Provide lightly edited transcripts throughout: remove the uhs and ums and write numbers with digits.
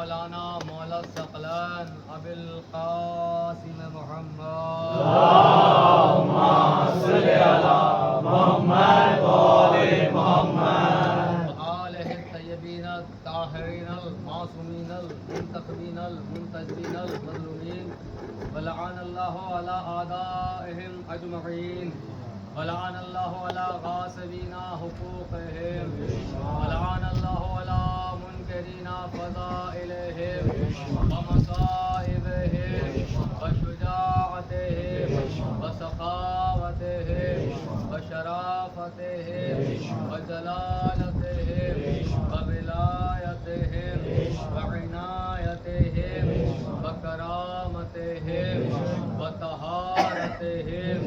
مولانا مولا الثقلین ابی القاسم محمد اللهم صل على محمد وآل محمد وآلہ الطیبین الطاہرین المعصومین المنتخبین المنتجبین المظلومین ولعن اللہ علی اعدائہم اجمعین ولعن اللہ علی غاصبین حقوقہم ولعن اللہ علی منکرین فضائلہم ومصائبہم وشجاعتہم وسخاوتہم وشرافتہم وجلالتہم وولایتہم وعنایتہم وکرامتہم وطہارتہم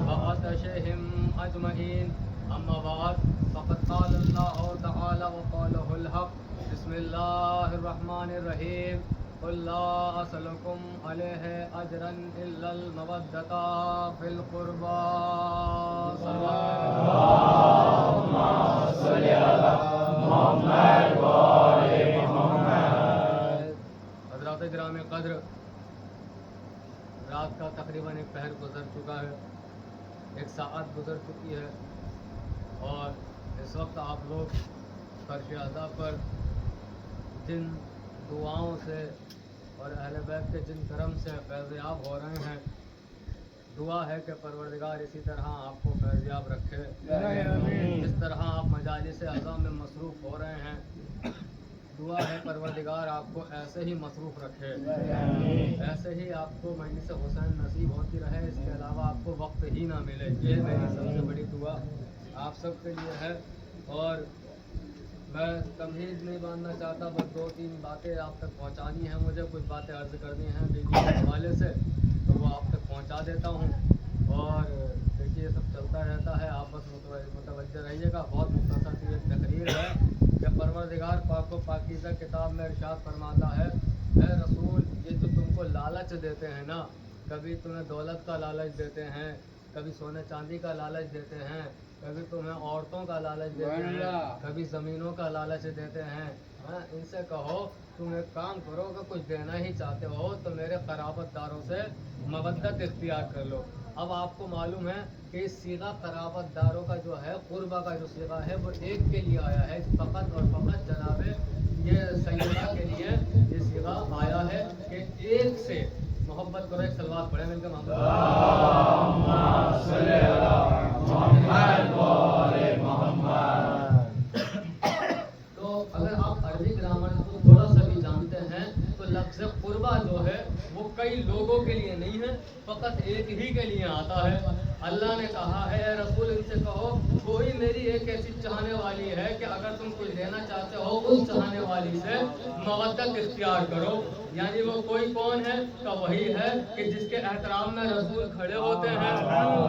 وعطشہم اجمعین اما بعد فقد قال اللہ تعالی وقالہ الحق بسم اللہ الرحمن الرحیم قل لا اسألکم علیہ اجرا الا المودۃ فی القربى اللهم صل على محمد وآل محمد. حضرات گرامی قدر، رات کا تقریباً ایک پہر گزر چکا ہے، ایک ساعت گزر چکی ہے، اور اس وقت آپ لوگ فرش اعضاء پر جن دعاؤں سے اور اہل بیت کے جن کرم سے فیضیاب ہو رہے ہیں، دعا ہے کہ پروردگار اسی طرح آپ کو فیضیاب رکھے. جس طرح آپ مجالس اعضاء میں مصروف ہو رہے ہیں، دعا ہے پروردگار آپ کو ایسے ہی مصروف رکھے، ایسے ہی آپ کو مجلس حسین نصیب ہوتی رہے، اس کے علاوہ آپ کو وقت ہی نہ ملے. یہ میری سب سے بڑی دعا آپ سب کے لیے ہے. اور میں تمہید نہیں باندھنا چاہتا، بس دو تین باتیں آپ تک پہنچانی ہیں، مجھے کچھ باتیں عرض کرنی ہیں بیوی کے حوالے سے، تو وہ آپ تک پہنچا دیتا ہوں. اور دیکھیے یہ سب چلتا رہتا ہے، آپ بس متوجہ رہیے گا. بہت مختصر سی ایک تقریر ہے کہ پروردگار پاک و پاکیزہ کتاب میں ارشاد فرماتا ہے، اے رسول یہ جو تم کو لالچ دیتے ہیں نا، کبھی تمہیں دولت کا لالچ دیتے ہیں، کبھی سونے چاندی کا لالچ دیتے ہیں، کبھی تمہیں عورتوں کا لالچ دیتے ہیں، کبھی زمینوں کا لالچ دیتے ہیں، ان سے کہو تم ایک کام کرو کہ کچھ دینا ہی چاہتے ہو تو میرے قرابت داروں سے مودت اختیار کر لو. اب آپ کو معلوم ہے کہ اس صیغہ قرابت داروں کا جو ہے، قربہ کا جو صیغہ ہے وہ ایک کے لیے آیا ہے، فقط اور فقط جناب یہ سیدہ کے لیے یہ صیغہ آیا ہے کہ ایک سے محبت کرو. ایک سلوات پڑھیں مل کے محبت. اللهم صل على محمد وآل محمد. تو اگر آپ عربی گرامر کو تھوڑا سا بھی جانتے ہیں تو لفظ قربہ جو ہے وہ کئی لوگوں کے لیے نہیں ہے، فقط ایک ہی کے لیے آتا ہے. اللہ نے کہا ہے اے رسول ان سے کہو کوئی میری ایک ایسی چاہنے والی ہے کہ اگر تم کچھ دینا چاہتے ہو اس چاہنے والی سے مودت اختیار کرو. یعنی وہ کوئی کون ہے؟ کہ وہی ہے کہ جس کے احترام میں رسول کھڑے ہوتے ہیں،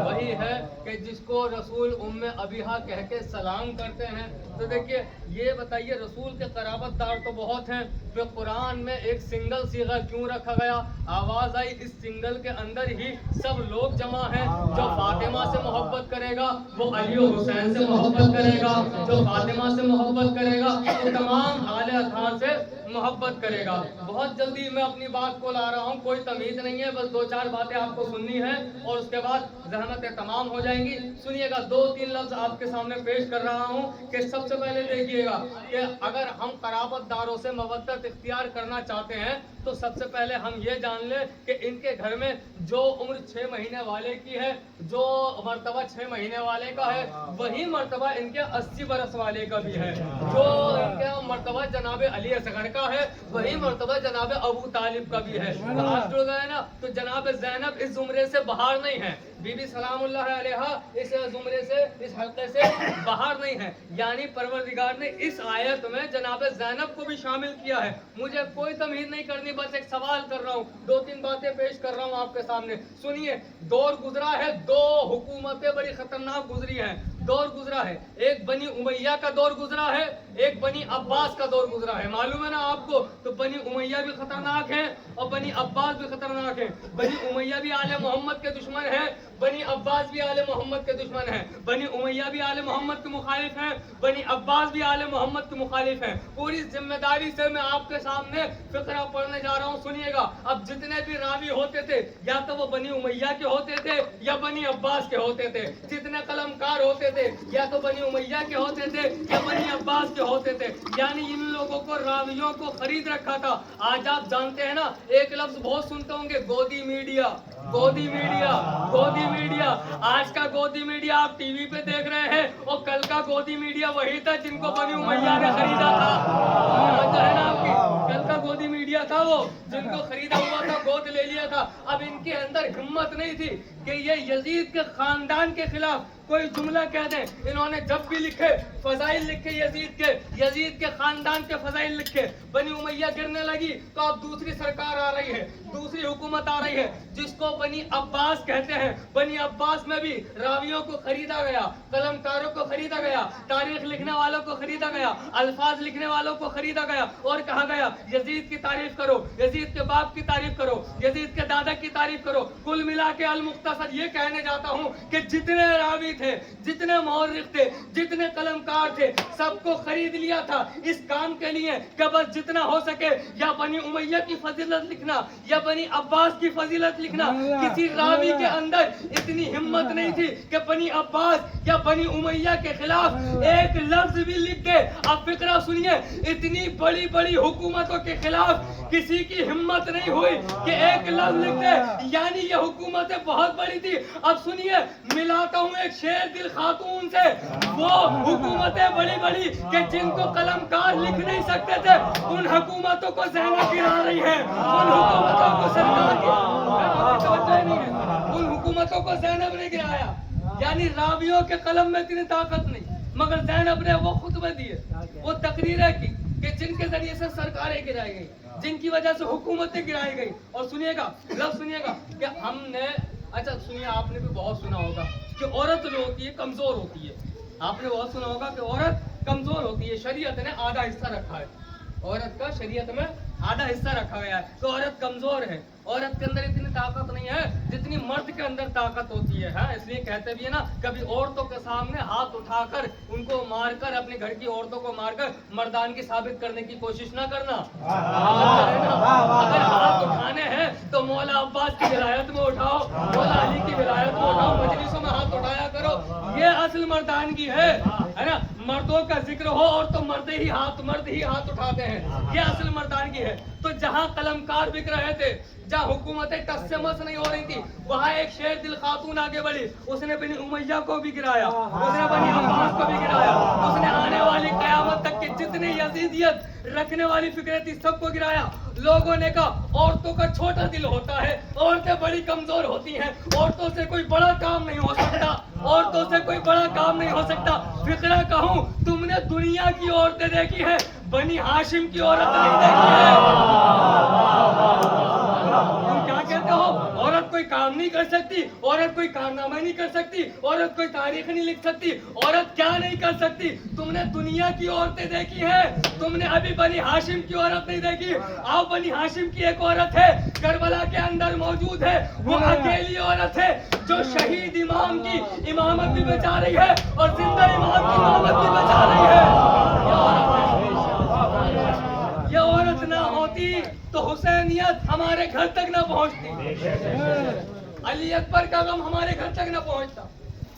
وہی ہے کہ جس کو رسول ام ابیہا کہہ کے سلام کرتے ہیں. تو دیکھیے یہ بتائیے رسول کے قرابت دار تو بہت ہیں، پھر قرآن میں ایک سنگل صیغہ کیوں رکھا گیا؟ آواز آئی اس سنگل کے اندر ہی سب لوگ جمع ہیں. جو فاطمہ سے محبت کرے گا وہ علی و حسین سے محبت کرے گا، جو فاطمہ سے محبت کرے گا وہ تمام آل اطہار سے محبت کرے گا. بہت جلدی میں اپنی بات کو لا رہا ہوں، کوئی تمہید نہیں ہے، بس دو چار باتیں آپ کو سننی ہیں اور اس کے بعد زحمتیں تمام ہو جائیں گی. سنیے گا، دو تین لفظ آپ کے سامنے پیش کر رہا ہوں کہ سب سے پہلے دیکھیے گا کہ اگر ہم قرابت داروں سے مودت اختیار کرنا چاہتے ہیں تو سب سے پہلے ہم یہ جان لیں کہ ان کے گھر میں جو عمر 6 مہینے والے کی ہے، جو مرتبہ 6 مہینے والے کا ہے، وہی مرتبہ ان کے 80 برس والے کا بھی ہے. جو ان کے مرتبہ جناب علی اصغر کا ہے وہی مرتبہ جناب ابو طالب کا بھی ہے. آپ جڑ گئے نا، تو جناب زینب اس زمرے سے باہر نہیں ہے، بی بی سلام اللہ علیہ اس زمرے سے، اس حلقے سے باہر نہیں ہے. یعنی پروردگار نے اس آیت میں جناب زینب کو بھی شامل کیا ہے. مجھے کوئی تمہید نہیں کرنی، بس ایک سوال کر رہا ہوں، دو تین باتیں پیش کر رہا ہوں آپ کے سامنے. سنیے، دور گزرا ہے، دو حکومتیں بڑی خطرناک گزری ہیں. دور گزرا ہے، ایک بنی امیہ کا دور گزرا ہے، ایک بنی عباس کا دور گزرا ہے. معلوم ہے نا آپ کو؟ تو بنی امیہ بھی خطرناک ہیں اور بنی عباس بھی خطرناک ہیں. بنی امیہ بھی آل محمد کے دشمن ہیں बनी अब्बास भी आले मोहम्मद के दुश्मन हैं, बनी उमैया भी आले मोहम्मद के मुखालिफ हैं, बनी अब्बास भी आले मोहम्मद के मुखालिफ हैं। पूरी जिम्मेदारी से मैं आपके सामने फिक्रा पढ़ने जा रहा हूँ, सुनिएगा। अब जितने भी रावी होते थे या तो वो बनी उमैया के होते थे या बनी अब्बास के होते थे, जितने कलमकार होते थे या तो बनी उमैया के होते थे या बनी अब्बास के होते थे, यानी इन लोगों को रावियों को खरीद रखा था। आज आप जानते हैं ना, एक लफ्ज बहुत सुनते होंगे, गोदी मीडिया, गोदी मीडिया, गोदी मीडिया। आज का गोदी मीडिया आप टीवी पे देख रहे हैं, और कल का गोदी मीडिया वही था जिनको बनी उमैया ने खरीदा था। है ना आपकी, कल का गोदी मीडिया था वो जिनको खरीदा हुआ था, गोद ले लिया था। अब इनके अंदर हिम्मत नहीं थी कि ये यजीद के खानदान के खिलाफ कोई जुमला कह दें। इन्होंने जब भी लिखे फजाइल लिखे यजीद के खानदान के फजाइल लिखे। बनी उमैया गिरने लगी तो अब दूसरी सरकार आ रही है, दूसरी हुकूमत आ रही है जिसको बनी अब्बास कहते हैं। बनी अब्बास में भी रावियों को खरीदा गया, कलमकारों को खरीदा गया, तारीख लिखने वालों को खरीदा गया, अल्फाज लिखने वालों को खरीदा गया और कहा गया यजीद की तारीफ करो, यजीद के बाप की तारीफ करो, यजीद के दादा की तारीफ करो। कुल मिला के अल मुख्तसर ये कहने जाता हूँ कि जितने रावी थे, जितने मौर्रिख थे, जितने कलमकार थे, सबको खरीद लिया था इस काम के लिए कि बस जितना हो सके या बनी उमैया की फजीलत लिखना या बनी अब्बास की फजीलत लिखना। किसी रावी के अंदर इतनी हिम्मत नहीं थी कि बनी अब्बास या बनी उमैया के खिलाफ एक लफ्ज भी लिख दे। अब फिक्रा सुनिए, इतनी बड़ी बड़ी हुकूमतों के खिलाफ किसी की हिम्मत नहीं हुई कि एक लफ्ज लिख दे, यानी ये हुकूमतें बहुत बड़ी थी। अब सुनिए, मिलाता हूँ एक शेर दिल खातून से, वो हुकूमतें बड़ी बड़ी कि जिनको कलमकार लिख नहीं सकते थे, उन हुकूमतों को ज़ैनब गिरा रही है, उन हुकूमतों को सरकार उन हुकूमतों को ज़ैनब ने गिराया। यानी रावियों के कलम में इतनी ताकत नहीं, मगर ज़ैनब ने वो खुतबे दिए, वो तकरीरें की कि जिनके जरिए से सरकारें गिराई गई, जिनकी वजह से हुकूमतें गिराई गई। और सुनिएगा, लफ्ज़ सुनिएगा कि हमने, अच्छा सुनिए, आपने भी बहुत सुना होगा कि औरत जो होती है कमजोर होती है। आपने बहुत सुना होगा कि औरत कमजोर होती है, शरीयत ने आधा हिस्सा रखा है, औरत का शरीयत में आधा हिस्सा रखा गया है, तो औरत कमजोर है, औरत के अंदर इतनी ताकत नहीं है जितनी मर्द के अंदर ताकत होती है। हाँ, इसलिए कहते भी है ना, कभी औरतों के सामने हाथ उठाकर उनको मारकर, अपने घर की औरतों को मारकर मर्दानगी साबित करने की कोशिश ना करना। अगर हाथ उठाने हैं तो मौला अब्बास की विलायत में उठाओ, मौला अली की विलायत में उठाओ, मजलिसों में हाथ उठाया करो, ये असल मर्दानगी है ना। मर्दों का जिक्र हो और तो मर्द ही हाथ उठाते हैं, ये असल मर्दानगी है। तो जहाँ कलमकार बिक रहे थे, जहाँ हुकूमतें टस से मस नहीं हो रही थी, वहाँ एक शेर दिल खातून आगे बढ़ी, उसने बनी उमैया को भी गिराया, उसने बनी अब्बास को भी गिराया, उसने आने वाली कयामत तक की जितनी यजीदियत रखने वाली फिक्रें थी सबको गिराया। लोगों ने कहा औरतों का छोटा दिल होता है, औरतें बड़ी कमजोर होती हैं, औरतों से कोई बड़ा काम नहीं हो सकता, औरतों से कोई बड़ा काम नहीं हो सकता। फिक्रा कहूँ, तुमने दुनिया की औरतें देखी है, बनी हाशिम की औरत नहीं देखी है। तुम क्या कहते हो, औरत कोई काम नहीं कर सकती, औरत कोई कारनामा नहीं कर सकती, औरत कोई तारीख नहीं लिख सकती, औरत क्या नहीं कर सकती? तुमने दुनिया की औरतें देखी है, तुमने अभी बनी हाशिम की औरत नहीं देखी। आओ, बनी हाशिम की एक औरत है, करबला के अंदर मौजूद है, वो अकेली औरत है जो शहीद इमाम की इमामत भी बचा रही है और जिंदा इमाम की इमामत भी बचा रही है। ये औरत ना होती तो हुसैनियत हमारे घर तक ना पहुंचती, अली अकबर का गम हमारे घर तक ना पहुंचता,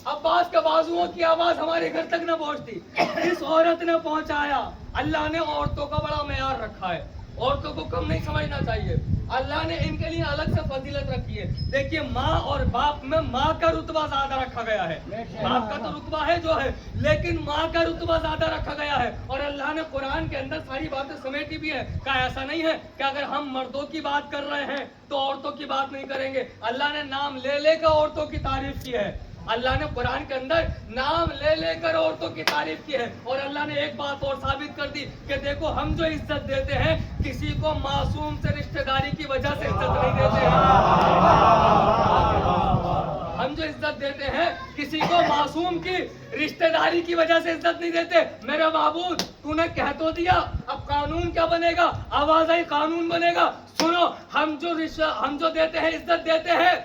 अब्बास के बाजुओं की आवाज हमारे घर तक ना पहुंचती। इस औरत ने पहुंचाया। अल्लाह ने औरतों का बड़ा मेयार रखा है, औरतों को कम नहीं समझना चाहिए। अल्लाह ने इनके लिए अलग से फजीलत रखी है। देखिए, माँ और बाप में माँ का रुतबा ज्यादा रखा गया है, बाप का तो रुतबा है जो है, लेकिन माँ का रुतबा ज्यादा रखा गया है। और अल्लाह ने कुरान के अंदर सारी बातें समेटी भी है। क्या ऐसा नहीं है कि अगर हम मर्दों की बात कर रहे हैं तो औरतों की बात नहीं करेंगे? अल्लाह ने नाम ले लेकर औरतों की तारीफ की है, अल्लाह ने कुरान के अंदर नाम ले लेकर औरतों की तारीफ की है। और अल्लाह ने एक बात और साबित कर दी कि देखो, हम जो इज्जत देते हैं किसी को मासूम से रिश्तेदारी की वजह से इज्जत नहीं देते हैं। हम जो इज्जत देते हैं किसी को मासूम की रिश्तेदारी की वजह से इज्जत नहीं देते। मेरे महबूब, तूने कह तो दिया, अब कानून क्या बनेगा? आवाज़ आई कानून बनेगा। सुनो, हम जो देते हैं, इज्जत देते हैं,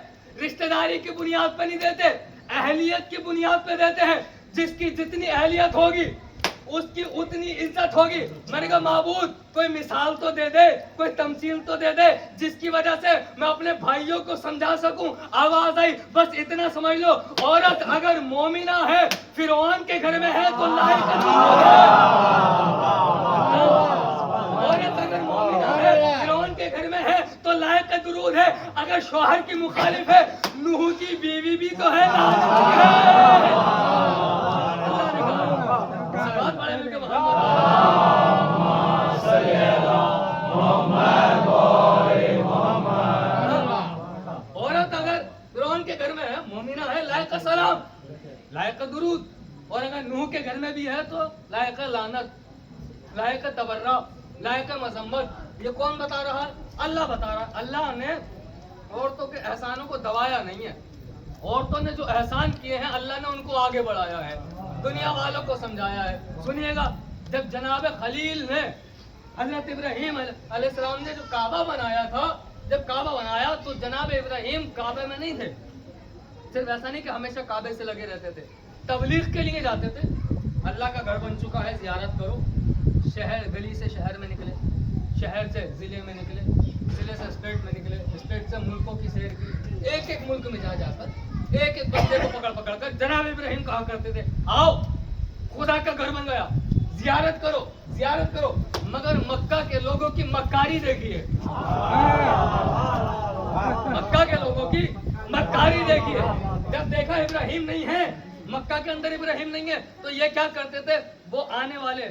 رشتہ داری کی بنیاد پہ نہیں دیتے، اہلیت کی بنیاد پہ دیتے ہیں. جس کی جتنی اہلیت ہوگی اس کی اتنی عزت ہوگی. میں نے کہا معبود کوئی مثال تو دے دے، کوئی تمثیل تو دے دے جس کی وجہ سے میں اپنے بھائیوں کو سمجھا سکوں. آواز آئی بس اتنا سمجھ لو، عورت اگر مومنہ ہے فرعون کے گھر میں ہے تو لائق درود ہے. عورت اگر مومنہ ہے فرعون کے گھر میں ہے تو لائق درود ہے. اگر شوہر کی مخالف ہے، نوح کی بیوی بھی تو ہے عورت اگر فرعون کے گھر میں ہے مومنہ ہے لائق سلام لائق درود، اور اگر نوح کے گھر میں بھی ہے تو لائق لعنت لائق تبرہ لائق مذمت. یہ کون بتا رہا ہے؟ اللہ بتا رہا ہے. اللہ نے عورتوں کے احسانوں کو دبایا نہیں ہے. عورتوں نے جو احسان کیے ہیں اللہ نے ان کو آگے بڑھایا ہے، دنیا والوں کو سمجھایا ہے. سنیے گا، جب جناب خلیل نے حضرت ابراہیم علیہ السلام نے جو کعبہ بنایا تھا، جب کعبہ بنایا تو جناب ابراہیم کعبے میں نہیں تھے. صرف ایسا نہیں کہ ہمیشہ کعبے سے لگے رہتے تھے، تبلیغ کے لیے جاتے تھے. اللہ کا گھر بن چکا ہے، زیارت کرو. شہر گلی سے شہر میں نکلے، شہر سے ضلع میں نکلے، ضلع سے اسٹیٹ میں نکلے، اسٹیٹ سے ملکوں کی سیر کی. ایک ایک ملک میں جا کر ایک ایک بندے کو پکڑ کر جناب ابراہیم کہا کرتے تھے آؤ خدا کا گھر بن گیا، زیارت کرو زیارت کرو. مگر مکہ کے لوگوں کی مکاری دیکھیے، مکہ کے لوگوں کی مکاری دیکھیے. جب دیکھا ابراہیم نہیں ہے، مکہ کے اندر ابراہیم نہیں ہے، تو یہ کیا کرتے تھے؟ وہ آنے والے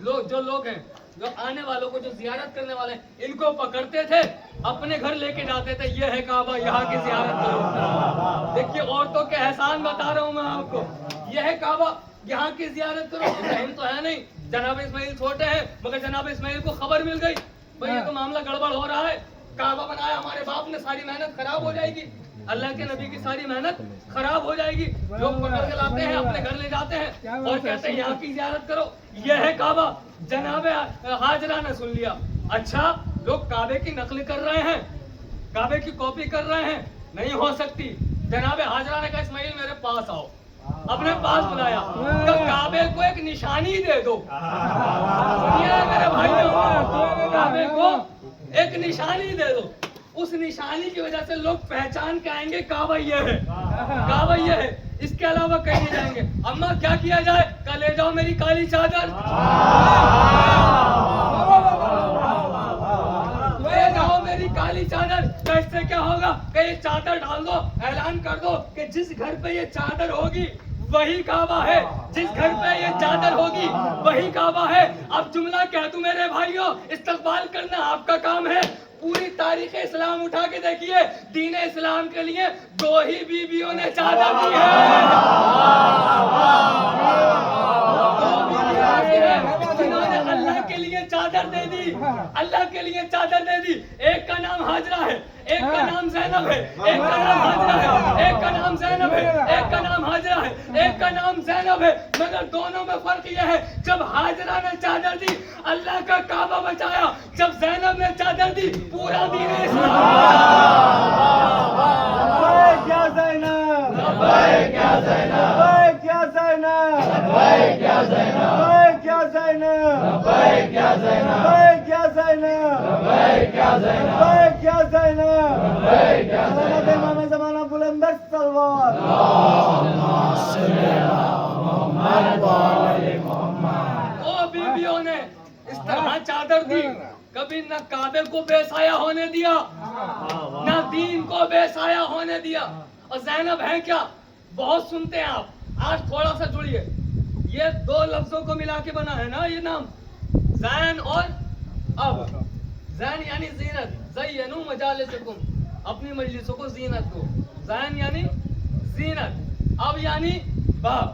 لوگ جو لوگ ہیں، جو آنے والوں کو، جو زیارت کرنے والے ہیں، ان کو پکڑتے تھے، اپنے گھر لے کے جاتے تھے. یہ ہے کعبہ، یہاں کی زیارت کرو. دیکھیے عورتوں کے احسان بتا رہا ہوں میں آپ کو. یہ ہے کعبہ، یہاں کی زیارت کرو. ابراہیم تو ہے نہیں، جناب اسماعیل چھوٹے ہیں، مگر جناب اسماعیل کو خبر مل گئی بھئی یہ تو معاملہ گڑبڑ ہو رہا ہے. کعبہ بنایا ہمارے باپ نے، ساری محنت خراب ہو جائے گی، اللہ کے نبی کی ساری محنت خراب ہو جائے گی. لوگ پکڑ کے لاتے ہیں، اپنے گھر لے جاتے ہیں اور کہتے ہیں یہاں کی زیارت کرو. یہ ہے کعبہ. جناب ہاجرہ نے سن لیا، اچھا لوگ کعبے کی نقل کر رہے ہیں، کعبے کی کاپی کر رہے ہیں، نہیں ہو سکتی. جناب ہاجرہ نے کہا اسماعیل میرے پاس آؤ. اپنے پاس بلایا کہ کعبے کو ایک نشانی دے دو. میرے بھائیوں، کعبے کو ایک نشانی دے دو. اس نشانی کی وجہ سے لوگ پہچان کے آئیں گے کعبہ یہ ہے، کعبہ یہ ہے، اس کے علاوہ کہیں نہیں جائیں گے. اما کیا کیا جائے؟ کہ لے جاؤ میری کالی چادر، لے جاؤ میری کالی چادر. تو اس سے کیا ہوگا کہ یہ چادر ڈال دو، اعلان کر دو کہ جس گھر پہ یہ چادر ہوگی وہی کعبہ ہے، جس گھر پہ یہ چادر ہوگی وہی کعبہ ہے. اب جملہ کہہ دوں میرے بھائیوں، استقبال کرنا آپ کا کام ہے. پوری تاریخ اسلام اٹھا کے دیکھیے، دین اسلام کے لیے 2 ہی بیویوں نے چادر دی ہے. جنہوں نے اللہ کے لیے چادر دے دی، اللہ کے لیے چادر دے دی. ایک کا نام ہاجرہ ہے، ایک کا نام زینب ہے، ایک کا نام ہاجرہ ہے، ایک کا نام زینب ہے، ایک کا نام ہاجرہ ہے، ایک کا نام زینب ہے. مگر دونوں میں فرق یہ ہے، جب ہاجرہ نے چادر دی اللہ کا کعبہ بچایا، جب زینب نے چادر دی پورا دین اسلام. کیا زینب، کیا زینب، کیا زینب، کیا زینب، کیا زینب، کیا زینب، کیا زینب، کیا زینب، کیا زینب. سلامت امام زمانہ بلند الصلوات. دو بیویوں نے اس طرح چادر دی، کبھی نہ کعبے کو بے سایہ ہونے دیا، نہ دین کو بے سایہ ہونے دیا. اور زینب ہے کیا؟ بہت سنتے ہیں آپ، آج تھوڑا سا جڑیے. یہ 2 لفظوں کو ملا کے بنا ہے نا یہ نام، زین اور اب. زین یعنی زینت، زینوا مجالسکم، اپنی مجلسوں کو زینت دو. زین یعنی زینت، اب یعنی باپ.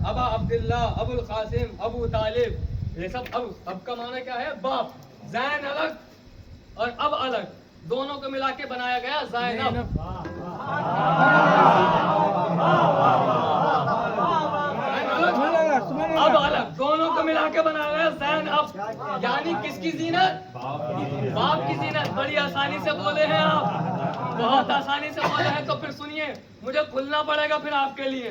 ابا عبداللہ، ابو القاسم، ابو طالب، یہ سب اب کا معنی کیا ہے؟ باپ. زین الگ اور اب الگ، دونوں کو ملا کے بنایا گیا زینب. اب الگ، دونوں کو ملا کے بنایا گیا زینب. یعنی کس کی زینت؟ باپ کی زینت. بڑی آسانی سے بولے ہیں آپ. बहुत आसानी से बोले हैं तो फिर सुनिए, मुझे खुलना पड़ेगा फिर आपके लिए।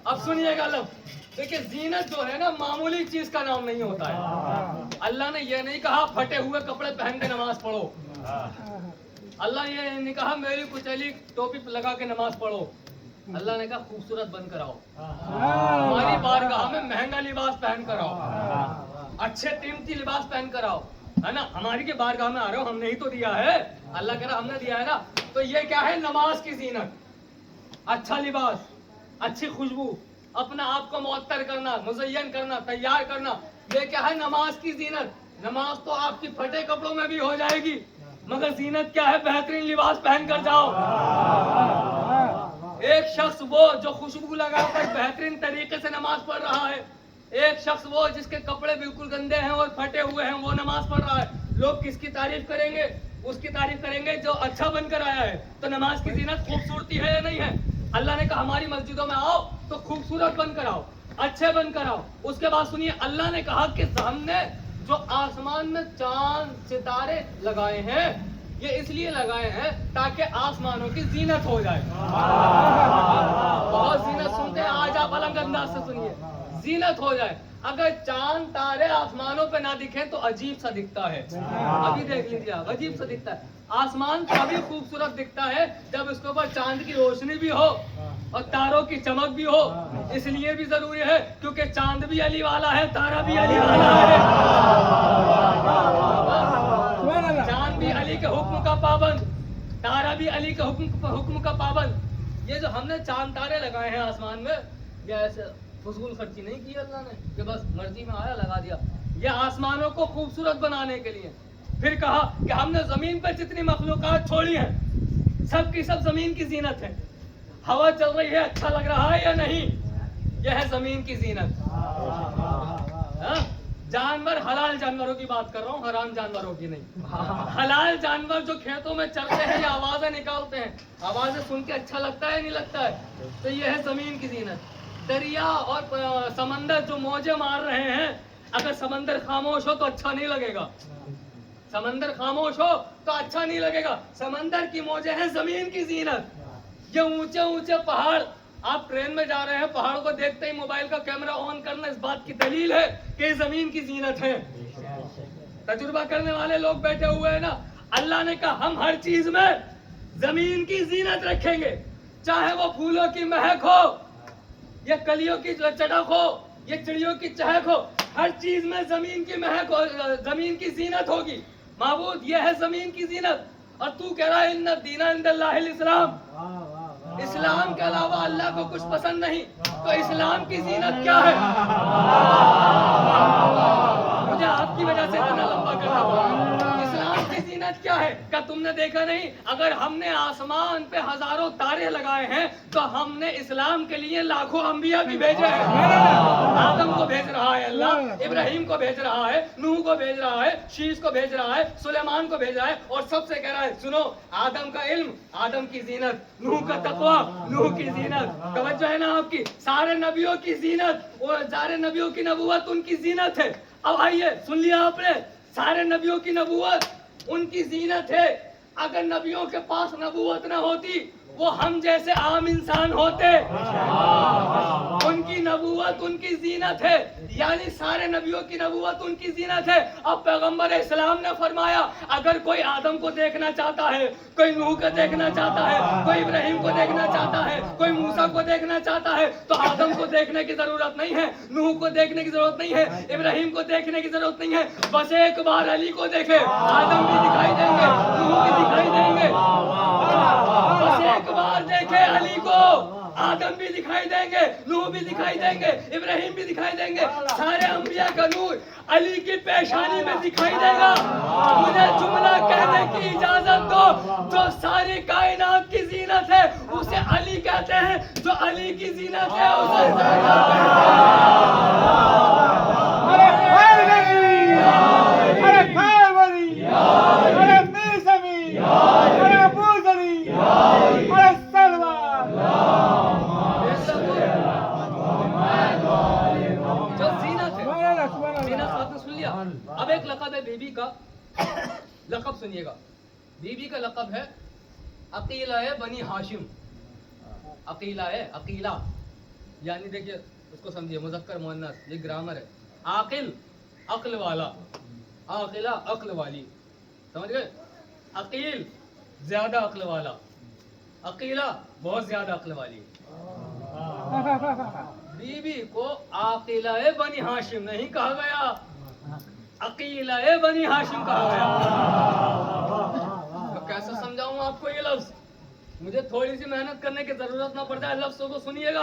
अब सुनिएगा लफ्ज़। देखिए जीनत जो है ना मामूली चीज का नाम नहीं होता है। अल्लाह ने ये नहीं कहा फटे हुए कपड़े पहन के नमाज पढ़ो। अल्लाह ये नहीं कहा मेरी कुचैली टोपी लगा के नमाज पढ़ो। अल्लाह ने कहा खूबसूरत बन कर आओ, हमारी बारगाह में महंगा लिबास पहन कर आओ, अच्छे कीमती लिबास पहन कर आओ, है ना। हमारी के बारगाह में आ रहे हो, हमने ही तो दिया है। अल्लाह कह रहा हमने दिया है ना। तो ये क्या है, नमाज की जीनत, अच्छा लिबास, अच्छी खुशबू, अपना आप को मुअत्तर करना, मुज़य्यन करना, तैयार करना, ये क्या है, नमाज की जीनत। नमाज तो आपकी फटे कपड़ों में भी हो जाएगी, मगर जीनत क्या है, बेहतरीन लिबास पहन कर जाओ। एक शख्स वो जो खुशबू लगाकर बेहतरीन तरीके से नमाज पढ़ रहा है, एक शख्स वो जिसके कपड़े बिल्कुल गंदे हैं और फटे हुए हैं, वो नमाज पढ़ रहा है। लोग किसकी तारीफ करेंगे? उसकी तारीफ करेंगे जो अच्छा बनकर आया है। तो नमाज की जीनत खूबसूरती है या नहीं है? अल्लाह ने कहा हमारी मस्जिदों में आओ तो खूबसूरत बनकर आओ, अच्छे बनकर आओ। उसके बाद सुनिए, अल्लाह ने कहा कि हमने जो आसमान में चांद सितारे लगाए हैं, ये इसलिए लगाए हैं ताकि आसमानों की जीनत हो जाए। बहुत जीनत सुनते हैं, आज आप अलग अंदाज से सुनिए, जीनत हो जाए। अगर चांद तारे आसमानों पे ना दिखे तो अजीब सा दिखता है। अभी देख लीजिए आप, अजीब सा दिखता है। आसमान तभी खूबसूरत दिखता है जब उसके ऊपर चांद की रोशनी भी हो और तारों की चमक भी हो। इसलिए भी जरूरी है क्योंकि चांद भी अली वाला है, तारा भी अली वाला है। चांद भी अली के हुक्म का पाबंद, तारा भी अली के हुक्म का पाबंद। ये जो हमने चांद तारे लगाए हैं आसमान में, ये ऐसे फजूल खर्ची नहीं की अल्लाह ने कि बस मर्जी में आया लगा दिया। ये आसमानों को खूबसूरत बनाने के लिए। फिर कहा कि हमने जमीन पर जितनी मखलूकात छोड़ी हैं, सब की सब जमीन की जीनत है। हवा चल रही है, अच्छा लग रहा है या नहीं? यह है जमीन की जीनत। जानवर, हलाल जानवरों की बात कर रहा हूँ, हराम जानवरों की नहीं। हलाल जानवर जो खेतों में चलते हैं या आवाजें निकालते हैं, आवाजें सुन के अच्छा लगता है नहीं लगता है? तो यह है जमीन की जीनत। दरिया और समंदर जो मौजे मार रहे हैं, अगर समंदर खामोश हो तो अच्छा नहीं लगेगा। समंदर खामोश हो तो अच्छा नहीं लगेगा। समंदर की मौजें हैं जमीन की जीनत। ये ऊंचे ऊंचे पहाड़, आप ट्रेन में जा रहे हैं, पहाड़ों को देखते ही मोबाइल का कैमरा ऑन करना इस बात की दलील है कि जमीन की जीनत है। तजुर्बा करने वाले लोग बैठे हुए हैं ना। अल्लाह ने कहा हम हर चीज में जमीन की जीनत रखेंगे, चाहे वो फूलों की महक हो, ये कलियों की चटक हो, ये चिड़ियों की चहक हो, हर चीज में जमीन की महक हो, जमीन की जीनत होगी। माबूद ये है जमीन की जीनत। और तू कह रहा है इन्ना दीना इंदल्लाहिल इस्लाम, इस्लाम के अलावा अल्लाह को कुछ पसंद नहीं। तो इस्लाम की जीनत क्या है? मुझे आपकी वजह से इतना लंबा करना पड़ा। इस्लाम की जीनत क्या है? क्या तुमने देखा नहीं? अगर हमने आसमान पे हजारों तारे लगाए हैं तो हमने इस्लाम के लिए लाखों अंबिया भी भेजे हैं। आदम को भेज रहा है अल्लाह, इब्राहिम को भेज रहा है, नूह को भेज रहा है, शीश को भेज रहा है, सुलेमान को भेज रहा है, और सबसे कह रहा है सुनो, आदम का इल्म, आदम की जीनत, नूह का तकवा, नूह की जीनत। तवज्जो है ना आपकी? सारे नबियों की जीनत, और सारे नबियों की नबूवत उनकी जीनत है। अब आइए, सुन लिया आपने, सारे नबियों की नबूवत उनकी जीनत है। अगर नबियों के पास नबूवत न होती, वो हम जैसे आम इंसान होते। उनकी नबूवत उनकी जीनत है, यानी सारे नबियों की नबूवत उनकी जीनत है। अब पैगंबर इस्लाम ने फरमाया अगर कोई आदम को देखना चाहता है, कोई नूह को देखना चाहता है, कोई इब्राहिम को देखना चाहता है, कोई मूसा को देखना चाहता है, तो आदम को देखने की जरूरत नहीं है, नूह को देखने की जरूरत नहीं है, इब्राहिम को देखने की जरूरत नहीं है। बस एक बार अली को देखे, आदम भी दिखाई देंगे, नूह भी दिखाई देंगे। बस एक बार देखे अली को, आदम भी दिखाई देंगे, नूह भी दिखाई देंगे, इब्राहिम भी दिखाई देंगे। सारे अंबिया का नूर अली की पेशानी में दिखाई देगा। मुझे जुमला कहने की इजाजत दो, जो सारी कायनात की जीनत है उसे अली कहते हैं, जो अली की जीनत है उसे अब एक लक़ब है बीबी का। लक़ब सुनिएगा, बीबी का लक़ब है अकीला है बनी हाशिम, अकीला है, अकीला यानी देखिए उसको समझिए मुज़क्कर मुअन्नस, ये ग्रामर है। आकिल अक्ल वाला, आकिला अक्ल वाली, समझ गए? अकील ज्यादा अक्ल वाला, अकीला बहुत ज्यादा अक्ल वाली। बीबी को आकिला ए बनी हाशिम नहीं कहा गया, अकीला ए बनी हाशिम कहा गया। तो कैसे समझाऊं आपको ये लफ्ज? मुझे थोड़ी सी मेहनत करने की जरूरत ना पड़ जाए, लफ्जों को सुनिएगा।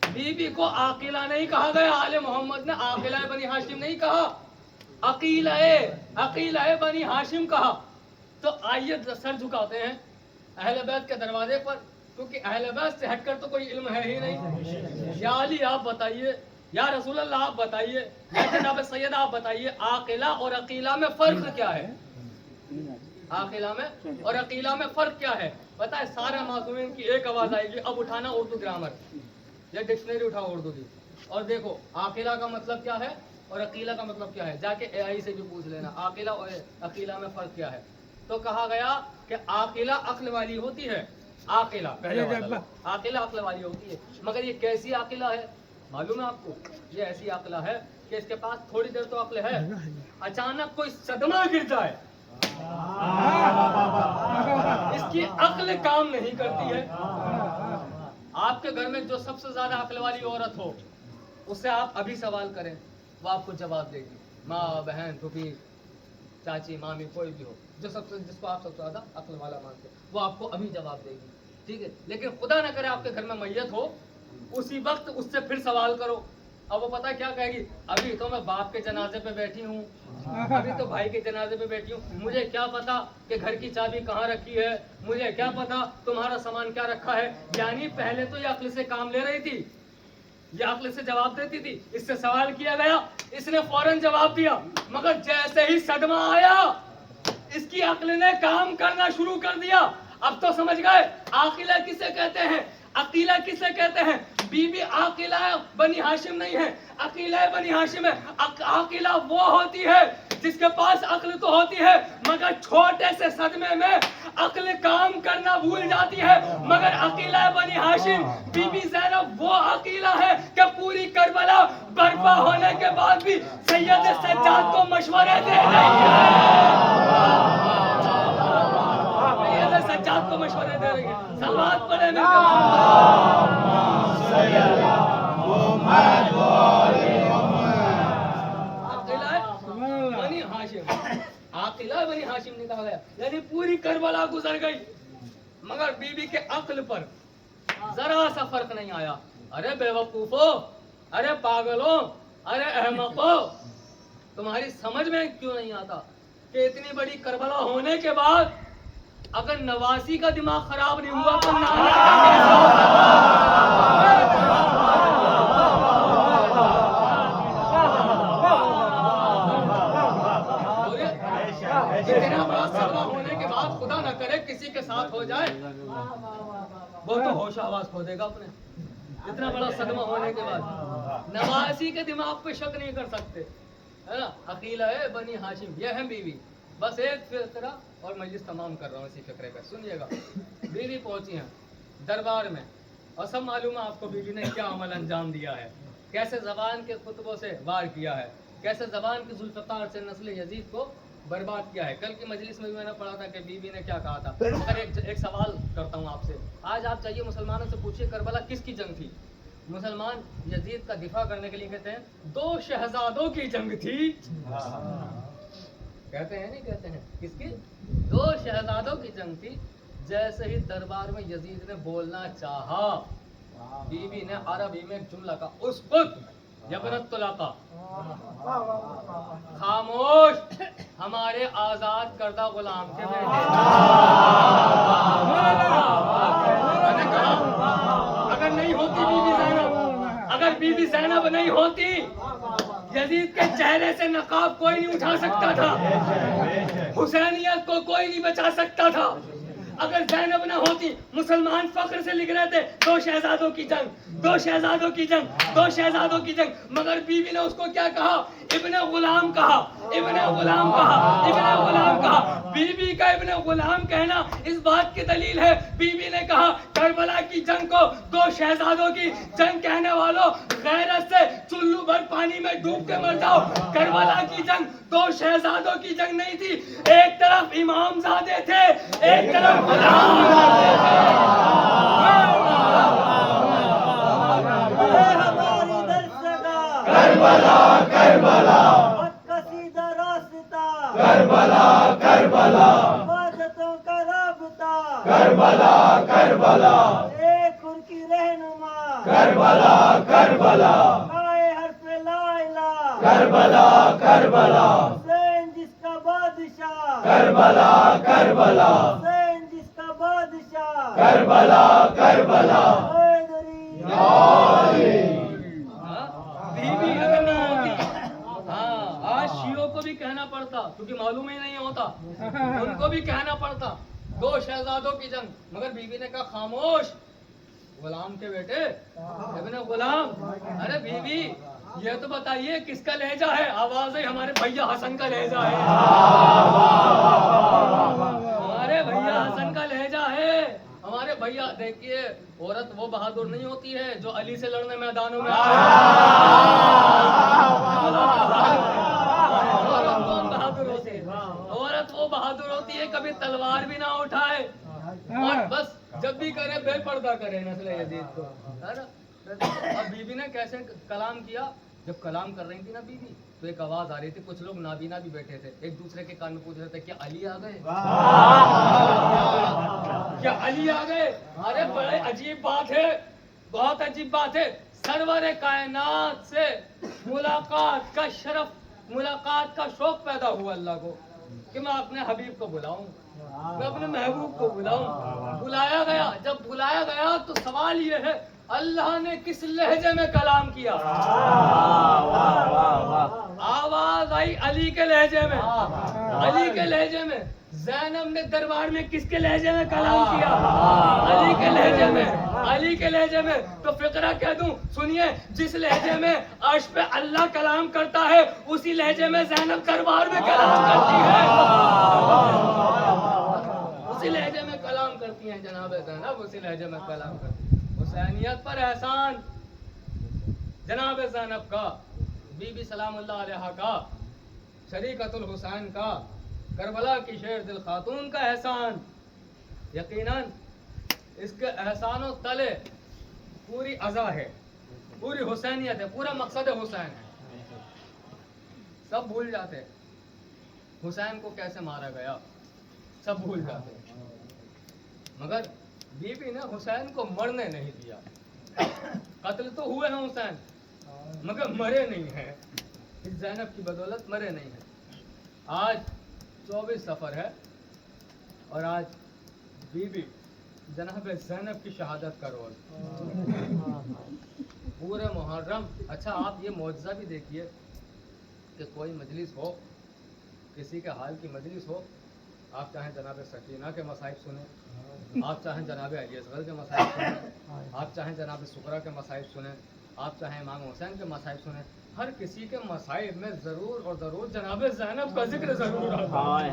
बीबी को आकिला नहीं कहा गया, आले मोहम्मद ने आकिला ए बनी हाशिम नहीं कहा, अकीला ए बनी हाशिम कहा। तो आइए सर झुकाते हैं अहले बैत के दरवाजे पर, क्योंकि अहले बैत से हटकर तो कोई इल्म है ही नहीं। या अली आप बताइए, या रसूल अल्लाह आप बताइए, या जनाब सैयद आप बताइए, आकिला और अकीला में फर्क क्या है? आकिला में और अकीला में फर्क क्या है? पता है? सारे मासूमीन की एक आवाज आएगी। अब उठाना उर्दू ग्रामर, ये डिक्शनरी उठाओ उर्दू की और देखो आकिला का मतलब क्या है और अकीला का मतलब क्या है। जाके एआई से भी पूछ लेना आकिला और अकीला में फर्क क्या है। तो कहा गया कि आकिला अक्ल वाली होती है, आकिला आकिला अक्ल वाली होती है। मगर ये कैसी आकिला है मालूम है आपको? ये ऐसी आकिला है कि इसके पास थोड़ी देर तो अक्ल है, अचानक कोई सदमा गिर जाए, इसकी अक्ल काम नहीं करती है। आपके घर में जो सबसे ज्यादा अक्ल वाली औरत हो, उससे आप अभी सवाल करें, वो आपको जवाब देगी। माँ, बहन, फूफी, चाची, मामी, कोई भी हो, जिसको आप सबसे ज्यादा अक्ल वाला मानते हो, वो आपको अभी जवाब देगी, ठीक है? लेकिन खुदा न करे आपके घर में मैयत हो, उसी वक्त उससे फिर सवाल करो, अब वो पता क्या कहेगी? अभी तो मैं बाप के जनाजे पे बैठी हूँ, अभी तो भाई के जनाजे पे बैठी हूँ, मुझे क्या पता कि घर की चाबी कहाँ रखी है, मुझे क्या पता तुम्हारा सामान क्या रखा है। यानी पहले तो ये अक्ल से काम ले रही थी, ये अक्ल से जवाब देती थी, इससे सवाल किया गया, इसने फौरन जवाब दिया। मगर जैसे ही सदमा आया, इसकी अक्ल ने काम करना शुरू कर दिया। अब तो समझ गए आकिला किसे कहते हैं, अकीला किसे कहते हैं। बीबी आकिला बनी हाशिम नहीं है, अकीला बनी हाशिम है। आकिला वो होती है जिसके पास अक्ल तो होती है, मगर छोटे से सदमे में अक्ल काम करना भूल जाती है। मगर अकीला बनी हाशिम, बीबी ज़ैनब वो अकीला है कि पूरी करबला बर्पा होने के बाद भी सैयद सज्जाद को मशवरे दे रही है, सैयद सज्जाद को मशवरे दे रही है। सलावत पढ़े आकिला बनी हाशिम ने कहा गया, यानी पूरी करबला गुजर गई, मगर बीबी के अक्ल पर जरा सा फर्क नहीं आया। अरे बेवकूफो, अरे पागलों, अरे अहमको, तुम्हारी समझ में क्यों नहीं आता कि इतनी बड़ी करबला होने के बाद अगर नवासी का दिमाग खराब नहीं हुआ तो नाना का कैसा इतना बड़ा सदमा होने के बाद खुदा न करे किसी के साथ हो जाए, वो तो होश आवाज खो देगा अपने। इतना बड़ा सदमा होने के बाद नवासी के दिमाग पे शक नहीं कर सकते, है ना? अकीला है बनी हाशिम, ये है बीवी। बस एक फिक्रा और मजलिस तमाम कर रहा हूँ इसी फिक्रे पे, सुनिएगा। बीवी पहुंची है दरबार में और सब मालूम है आपको बीवी ने क्या अमल अंजाम दिया है, कैसे जबान के खुतबों से वार किया है, कैसे जबान की जुल्फ़कार से नस्ल यजीद को बर्बाद किया है। कल की मजलिस में भी मैंने पढ़ा था कि बीवी ने क्या कहा था। मगर एक सवाल करता हूँ आपसे, आज आप चाहिए मुसलमानों से पूछिए करबला किसकी जंग थी? मुसलमान यजीद का दिफा करने के लिए कहते हैं 2 शहजादों की जंग थी, कहते हैं नहीं कहते हैं, किसकी? 2 शहजादों की जंग थी। जैसे ही दरबार में यजीद ने बोलना चाहा, बीवी ने अरबी में एक जुमला का, उसकुत यबनत तुलाका, खामोश हमारे आजाद करदा गुलाम के बेटे। मैंने कहा अगर नहीं होती बीबी ज़ैनब, अगर बीबी ज़ैनब नहीं होती, यजीद के चेहरे से नकाब कोई नहीं उठा सकता था, हुसैनियत को कोई नहीं बचा सकता था। اگر زینب نہ ہوتی مسلمان فخر سے لکھ رہے تھے دو شہزادوں کی جنگ، دو شہزادوں کی جنگ، دو شہزادوں کی جنگ، مگر بیوی نے اس کو کیا کہا؟ ابن غلام کہا، ابن غلام کہا، ابن غلام کہا۔ بیوی کا ابن غلام کہنا اس بات کی دلیل ہے، بیوی نے کہا کربلا کی جنگ کو دو شہزادوں کی جنگ کہنے والوں غیرت سے چلو بھر پانی میں ڈوب کے مر جاؤ۔ کربلا کی جنگ دو شہزادوں کی جنگ نہیں تھی، ایک طرف امام زادے تھے، ایک طرف غلام زادے تھے۔ ہماری درسگاہ کربلا کربلا قصیدہ راستہ کربلا کربلا عبادتوں کا رابطہ کربلا کربلا ایک خور کی رہنما کربلا کربلا آئے حرف لا الہ کربلا کربلا حسین جس کا بادشاہ کربلا کربلا حسین جس کا بادشاہ کربلا کربلا حیدری بیوی اگر نہ ہوتی، ہاں آج شیعوں کو بھی کہنا پڑتا کیونکہ معلوم ہی نہیں ہوتا، ان کو بھی کہنا پڑتا دو شہزادوں کی جنگ، مگر بیوی نے کہا خاموش غلام کے بیٹے ابن غلام۔ ارے بیوی یہ تو بتائیے کس کا لہجہ ہے؟ آواز ہے ہمارے بھیا حسن کا لہجہ ہے، ہمارے بھیا حسن کا لہجہ ہے، ہمارے بھیا۔ دیکھیے عورت وہ بہادر نہیں ہوتی ہے جو علی سے لڑنے میدانوں میں عورت کون بہادر ہوتی ہے؟ عورت وہ بہادر ہوتی ہے کبھی تلوار بھی نہ اٹھائے اور بس جب بھی کرے بے پردہ کرے نسل یزید کو، ہے نا؟ اب بیوی نے کیسے کلام کیا؟ جب کلام کر رہی تھی نا بیوی تو ایک آواز آ رہی تھی، کچھ لوگ نابینا بھی بیٹھے تھے، ایک دوسرے کے کان میں پوچھ رہے تھے کیا علی آ گئے؟ کیا علی آ گئے؟ ارے بڑے عجیب بات ہے، بہت عجیب بات ہے، سرور کائنات سے ملاقات کا شرف، ملاقات کا شوق پیدا ہوا اللہ کو کہ میں اپنے حبیب کو بلاؤں، میں اپنے محبوب کو بلاؤں۔ بلایا گیا، جب بلایا گیا تو سوال یہ ہے اللہ نے کس لہجے میں کلام کیا؟ آواز آئی علی کے لہجے میں، علی کے لہجے میں۔ زینب نے دربار میں کس کے لہجے میں کلام کیا؟ علی کے لہجے میں، علی کے لہجے میں۔ تو فقرہ کہہ دوں سنیے، جس لہجے میں عرش پہ اللہ کلام کرتا ہے اسی لہجے میں زینب دربار میں کلام کرتی ہے، اسی لہجے میں کلام کرتی ہیں جناب زینب، اسی لہجے میں کلام کرتی ہیں۔ حسینیت پر احسان جناب زینب کا، بی بی سلام اللہ علیہا کا، شریکت الحسین کا، کربلا کی شیر دل خاتون کا احسان، یقیناً اس کے احسان و تلے پوری عزا ہے، پوری حسینیت ہے، پورا مقصد حسین ہے۔ سب بھول جاتے حسین کو کیسے مارا گیا، سب بھول جاتے، مگر بی بی نے حسین کو مرنے نہیں دیا۔ قتل تو ہوئے ہیں حسین مگر مرے نہیں ہیں، اس زینب کی بدولت مرے نہیں ہیں۔ آج 24 سفر ہے اور آج بی بی جناب زینب کی شہادت کا روز، پورے محرم۔ اچھا آپ یہ معجزہ بھی دیکھیے کہ کوئی مجلس ہو، کسی کے حال کی مجلس ہو، آپ چاہیں جناب سکینہ کے مصائب سنیں، آپ چاہیں جناب علی اصغر کے مصائب سنیں، آپ چاہیں جناب سکرہ کے مصائب سنیں، آپ چاہیں امام حسین کے مصائب سنیں، ہر کسی کے مصائب میں ضرور اور ضرور جناب زینب کا ذکر ضرور آتا ہے۔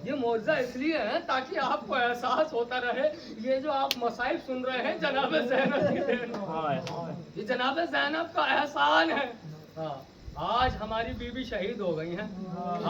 یہ معجزہ اس لیے ہے تاکہ آپ کو احساس ہوتا رہے یہ جو آپ مصائب سن رہے ہیں جناب زینب کی دین، یہ جناب زینب کا احسان ہے۔ آج ہماری بیوی شہید ہو گئی ہیں،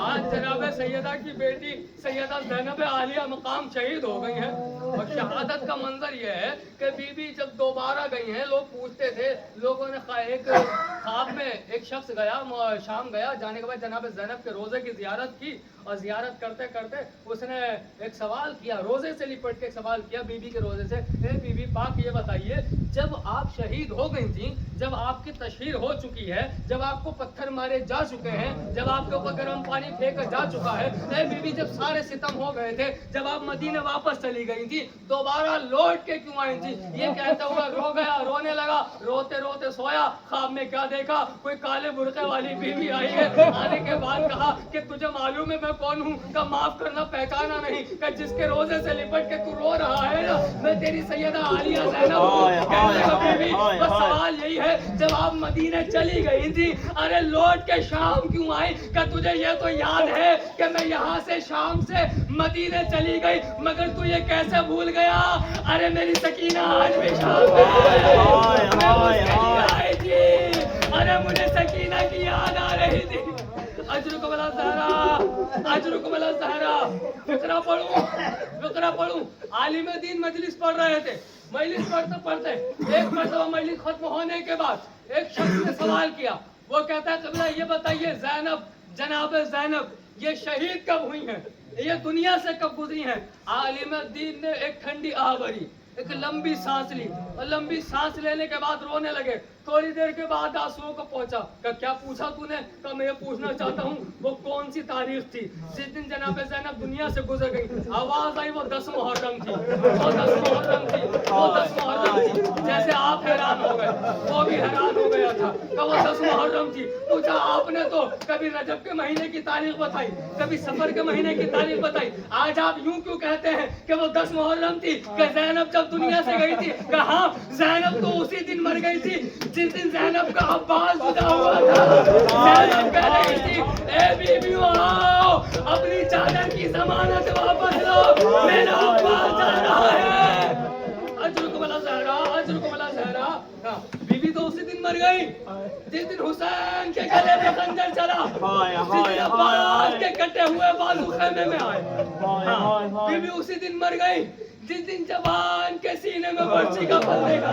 آج جناب سیدہ کی بیٹی سیدہ زینب عالیہ مقام شہید ہو گئی ہیں، اور شہادت کا منظر یہ ہے کہ بیوی جب دوبارہ گئی ہیں، لوگ پوچھتے تھے، لوگوں نے ایک خواب میں ایک شخص گیا، شام گیا، جانے کے بعد جناب زینب کے روزے کی زیارت کی، اور زیارت کرتے کرتے اس نے ایک سوال کیا، روزے سے لپٹ کے ایک سوال کیا بی بی کے روزے سے، اے بی بی پاک یہ بتائیے جب آپ شہید ہو گئی تھیں، جب آپ کی تشہیر ہو چکی ہے، جب آپ کو پتھر पत्थर मारे जा चुके हैं, जब आपके ऊपर गर्म पानी फेंका जा चुका है, ए बीवी जब सारे सितम हो गए थे, जब आप मदीने वापस चली गई थी, दोबारा लौट के क्यों आई थी? ये कहता हुआ रो गया, रोने लगा, रोते रोते सोया, ख्वाब में क्या देखा? कोई काले बुर्के वाली बीवी आई है। आने के बाद कहा कि तुझे मालूम है मैं कौन हूँ? का माफ करना, पहचाना नहीं? का जिसके रोजे से लिपट के तू रो रहा है ना, मैं तेरी सैयदा आलिया ज़ैनब हूँ। कहने लगा बीवी बस सवाल यही है, जब आप मदीने चली गई थी, अरे लौट के शाम क्यों आई? का तुझे ये तो याद है कि मैं यहाँ से शाम से मदीने चली गई, मगर तू ये कैसे भूल गया? अरे मेरी सकीना आज भी शाम में आई थी, अरे मुझे सकीना की याद आ रही थी। अजरुक वाला सहरा, अजरुक वाला सहरा, फिक्रा पढ़ूं। आलिम दीन मजलिस पढ़ रहे थे, मजलिस पढ़ते पढ़ते एक मरतबा मजलिस खत्म होने के बाद एक शख्स ने सवाल किया। वो कहता है कबीला ये बताइए ज़ैनब, जनाब ज़ैनब ये शहीद कब हुई हैं? ये दुनिया से कब गुजरी हैं? आलिम दीन ने एक ठंडी आह भरी, एक लंबी सांस ली, और लंबी सांस लेने के बाद रोने लगे। थोड़ी देर के बाद आंसुओं को पहुंचा। क्या पूछा तूने? तो मैं ये पूछना चाहता हूँ वो कौन सी तारीख थी जिस दिन जनाब ज़ैनब दुनिया से गुजर गई? आवाज आई वो 10 मुहर्रम थी, वो 10 मुहर्रम थी, वो 10 मुहर्रम थी। जैसे आप हैरान हो गए, वो भी हैरान हो गया था कि वो 10 मुहर्रम थी। पूछा आपने तो कभी रजब के महीने की तारीख बताई, कभी सफर के महीने की तारीख बताई, आज आप यूं क्यों कहते हैं कि वो 10 मुहर्रम थी? कि ज़ैनब जब दुनिया से गई थी? कहा ज़ैनब तो उसी दिन मर गई थी जिस दिन ज़ैनब का अब्बास जुदा हुआ था। ज़ैनब कह रही थी ए बीवियों आओ अपनी चादर की जमानत वापस लो, मेरा अब्बास जा रहा है। अजरुक वाला ज़हरा, बीवी तो उसी दिन मर गई जिस दिन हुसैन के गले में खंजर चला, जिस दिन अब्बास के कटे हुए बाजू खेमे में आए। बीवी उसी दिन मर गई जिस दिन जवान के सीने में बर्छी का फल देखा।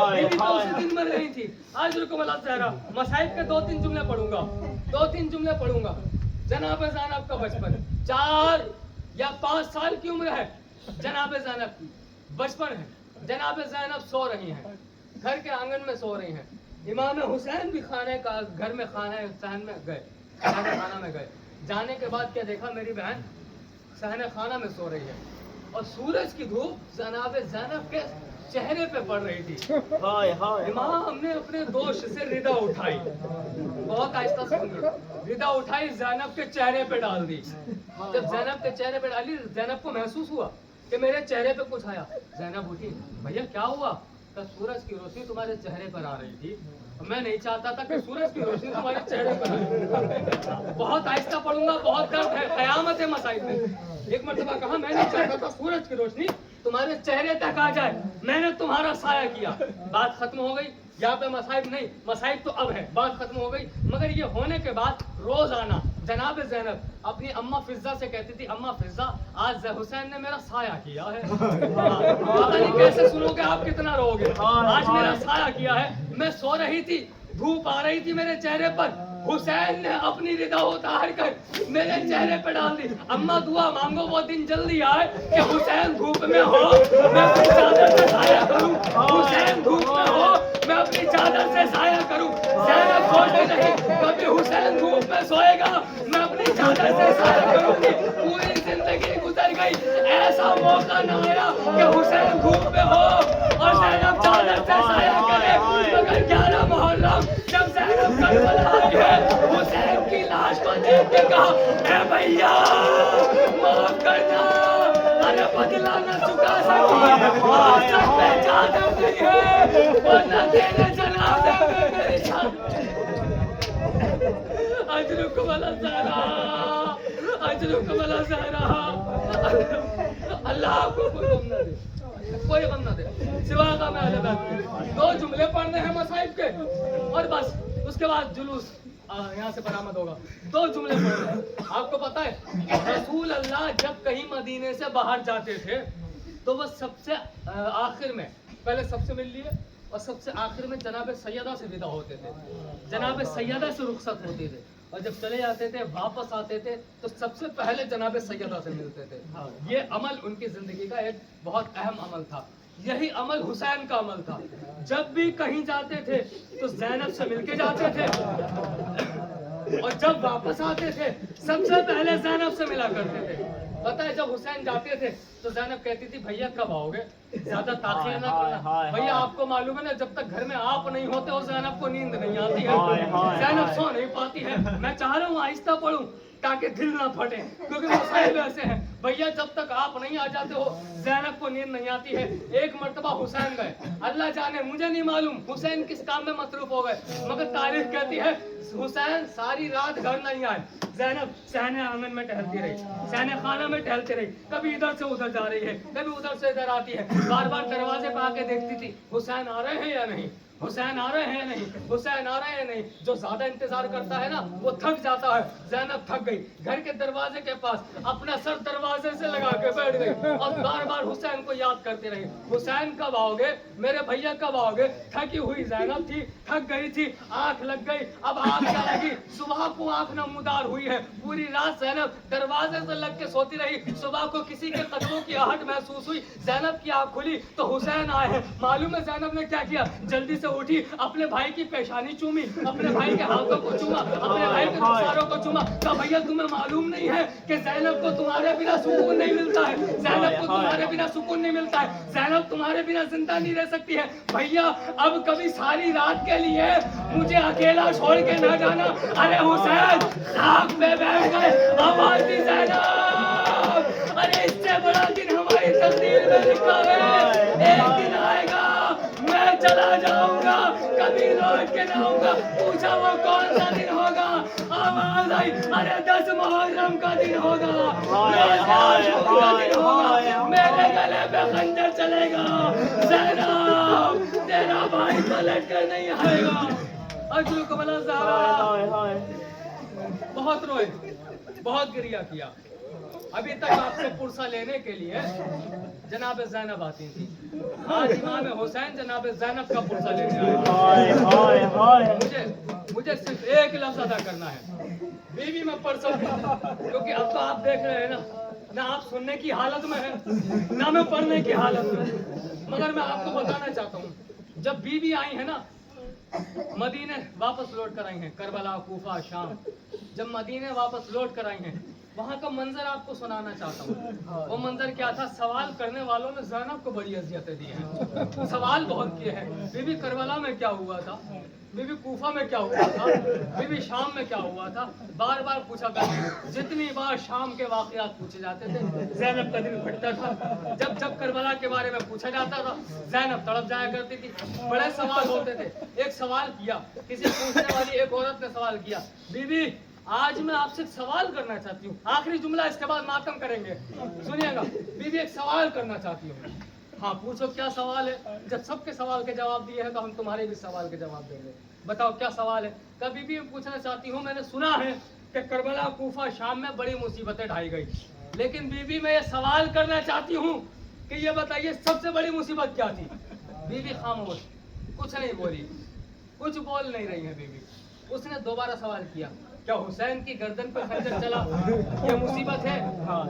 बीवी तो उसी दिन मर गई थी। आज रुकमला सहरा मसाइब के 2-3 जुमले पढ़ूंगा। जनाब ज़ैनब का बचपन 4 या 5 साल की उम्र है। जनाब ज़ैनब की बचपन है। जनाब ज़ैनब सो रही हैं, घर के आंगन में सो रही हैं। इमाम हुसैन भी घर में खाना में गए। जाने के बाद क्या देखा? मेरी बहन सहने खाना में सो रही है और सूरज की धूप जनाब ज़ैनब के चेहरे पे पड़ रही थी। इमाम ने अपने दोष से रिदा उठाई, बहुत आहिस्ता सुनिए, रिदा उठाई ज़ैनब के चेहरे पे डाल दी। जब ज़ैनब के चेहरे पे डाली, ज़ैनब को महसूस हुआ कि मेरे चेहरे पे कुछ आया। ज़ैनब उठी, भैया क्या हुआ? तो सूरज की रोशनी तुम्हारे चेहरे पर आ रही थी, मैं नहीं चाहता था कि सूरज की रोशनी तुम्हारे चेहरे पर आए। बहुत आहिस्ता पढ़ूंगा, बहुत दर्द है, कयामत है मसाइब में। एक मर्तबा कहा मैं नहीं चाहता था सूरज की रोशनी तुम्हारे चेहरे तक आ जाए, मैंने तुम्हारा साया किया। बात खत्म हो गई। यहाँ पे मसाइब नहीं, मसाइब तो अब है, बात खत्म हो गई। मगर ये होने के बाद रोजाना जनाब ज़ैनब अपनी अम्मा फिज़ा से कहती थी, अम्मा फिज़ा आज हुसैन ने मेरा साया किया है। पता नहीं कैसे सुनोगे आप, कितना रोगे। आज मेरा साया किया है। मैं सो रही थी, धूप आ रही थी मेरे चेहरे पर, हुसैन ने अपनी रिदा उतार कर मेरे चेहरे पे डाल दी। अम्मा दुआ मांगो वो दिन जल्दी आए कि हुसैन धूप में हो, मैं अपनी चादर से साया करूं। हुसैन धूप में हो, मैं अपनी चादर से साया करूं। ज़ैनब सोचती रही कभी हुसैन धूप में सोएगा, मैं अपनी चादर से साया करूंगी। पूरी जिंदगी गुजर गई, ऐसा मौका न आया कि हुसैन धूप में हो और ज़ैनब चादर से साया करे। मगर 11 मुहर्रम जब ज़ैनब करबला आई है, हुसैन की लाश को देख के कहा ए भैया माफ करना, अरे बदला न चुका सकी, आज मैं चादर नहीं है और न तेरे जनाजे में मेरी चादर। अजरुक वाला ज़हरा, अल्लाह आपको कोई गम न दे, सिवा का मैं अलग बात। 2 जुमले पढ़ने हैं मसाइब के और बस उसके बाद जुलूस यहाँ से बरामद होगा। 2 जुमले पढ़ने हैं। आपको पता है रसूल अल्लाह जब कहीं मदीने से बाहर जाते थे तो वह सबसे आखिर में, पहले सबसे मिल लिए और सबसे आखिर में जनाब सैयदा से विदा होते थे, जनाब सैयदा से रुखसत होते थे। और जब चले जाते थे, वापस आते थे तो सबसे पहले जनाब सैयदा से मिलते थे। ये अमल उनकी जिंदगी का एक बहुत अहम अमल था। यही अमल हुसैन का अमल था। जब भी कहीं जाते थे तो ज़ैनब से मिलके जाते थे, और जब वापस आते थे सबसे पहले ज़ैनब से मिला करते थे। पता है जब हुसैन जाते थे तो ज़ैनब कहती थी भैया कब आओगे, ज्यादा ताख़ीर ना करना। भैया आपको मालूम है ना, जब तक घर में आप नहीं होते हो ज़ैनब को नींद नहीं आती है, ज़ैनब सो नहीं पाती है। मैं चाह रहा हूँ आहिस्ता पढ़ूं ताकि दिल ना फटे, क्योंकि मसाइल ऐसे हैं। भैया जब तक आप नहीं आ जाते हो ज़ैनब को नींद नहीं आती है। एक मर्तबा हुसैन गए, अल्लाह जाने मुझे नहीं मालूम हुसैन किस काम में मसरूफ हो गए, मगर तारीख कहती है हुसैन सारी रात घर नहीं आए। ज़ैनब सहने आंगन में टहलती रही, सहने खाना में टहलती रही, कभी इधर से उधर जा रही है, कभी उधर से इधर आती है, बार बार दरवाजे पे आके देखती थी हुसैन आ रहे हैं या नहीं, हुसैन आ रहे हैं नहीं, हुसैन आ रहे हैं नहीं। जो ज्यादा इंतजार करता है ना वो थक जाता है। ज़ैनब थक गई, घर के दरवाजे के पास अपना सर दरवाजे से लगा के बैठ गई और बार बार हुसैन को याद करती रही, हुसैन कब आओगे, मेरे भैया कब आओगे। थकी हुई ज़ैनब थी, थक गई थी, आंख लग गई, अब आंख क्या लगी, सुबह को आंख नमूदार हुई है। पूरी रात ज़ैनब दरवाजे से लग के सोती रही। सुबह को किसी के कदमों की आहट महसूस हुई, ज़ैनब की आंख खुली तो हुसैन आए हैं। मालूम है ज़ैनब ने क्या किया, जल्दी से उठी, अपने भाई की पेशानी चूमी, अपने भाई के हाथों को चूमा, अपने भाई के रुखसारों को चूमा। कहा भैया तुम्हें मालूम नहीं है कि ज़ैनब को तुम्हारे बिना सुकून नहीं मिलता है, ज़ैनब को तुम्हारे बिना सुकून नहीं मिलता है, ज़ैनब तुम्हारे बिना जिंदा नहीं रह सकती है। भैया अब कभी सारी रात के लिए मुझे अकेला छोड़ के न जाना। अरे हुसैन आग पे बैठ गए, आवाज दी ज़ैनब, अरे इससे बड़ा दिन हमारी तकदीर में लिखा है, एक दिन आएगा मैं चला जाऊंगा, कभी लौट के ना आऊंगा। पूछा वो कौन सा दिन होगा, आवाज आई अरे 10 मुहर्रम का दिन होगा, दिन होगा, मेरे गले पे खंजर चलेगा, ज़ैनब तेरा भाई पलट कर नहीं आएगा। अजू को बोला बहुत रोए, बहुत गिरिया किया। अभी तक आपसे पुरसा लेने के लिए जनाब ज़ैनब आती थी, आज इमाम हुसैन जनाब ज़ैनब का पुरसा लेने आए। मुझे सिर्फ एक लफ्ज़ अदा करना है, बीवी में पढ़ सकती, क्योंकि अब तो आप देख रहे हैं ना आप सुनने की हालत में है ना मैं पढ़ने की हालत में। मगर मैं आपको बताना चाहता हूँ, जब बीवी आई है ना मदीने वापस लौट कर आई हैं, करबला कूफा शाम, जब मदीने वापस लौट कर आई हैं, वहाँ का मंजर आपको सुनाना चाहता हूँ। वो मंजर क्या था, सवाल करने वालों ने ज़ैनब को बड़ी अजियतें दी हैं, सवाल बहुत किए हैं, बीबी करबला में क्या हुआ था, बीबी कूफा में क्या हुआ था, बीबी शाम में क्या हुआ था, बार बार पूछा करते। जितनी बार शाम के वाक़यात पूछे जाते थे ज़ैनब का दिल फटता था, जब करबला के बारे में पूछा जाता था ज़ैनब तड़प जाया करती थी। बड़े सवाल होते थे। एक सवाल किया, किसी पूछने वाली एक औरत ने सवाल किया, बीबी आज मैं आपसे सवाल करना चाहती हूँ, आखिरी जुमला इसके बाद मातम करेंगे, सुनिएगा। बीबी एक सवाल करना चाहती हूँ। हाँ पूछो क्या सवाल है। जब सबके सवाल के जवाब दिए हैं तो हम तुम्हारे भी सवाल के जवाब देंगे, बताओ क्या सवाल है। कभी भी पूछना चाहती हूँ, मैंने सुना है कि करबला कूफा शाम में बड़ी मुसीबतें ढाई गई, लेकिन बीबी मैं ये सवाल करना चाहती हूँ कि ये बताइए सबसे बड़ी मुसीबत क्या थी। बीबी खामोश, कुछ नहीं बोली, कुछ बोल नहीं रही है बीबी। उसने दोबारा सवाल किया, क्या हुसैन की गर्दन पर खंजर चला ये मुसीबत है।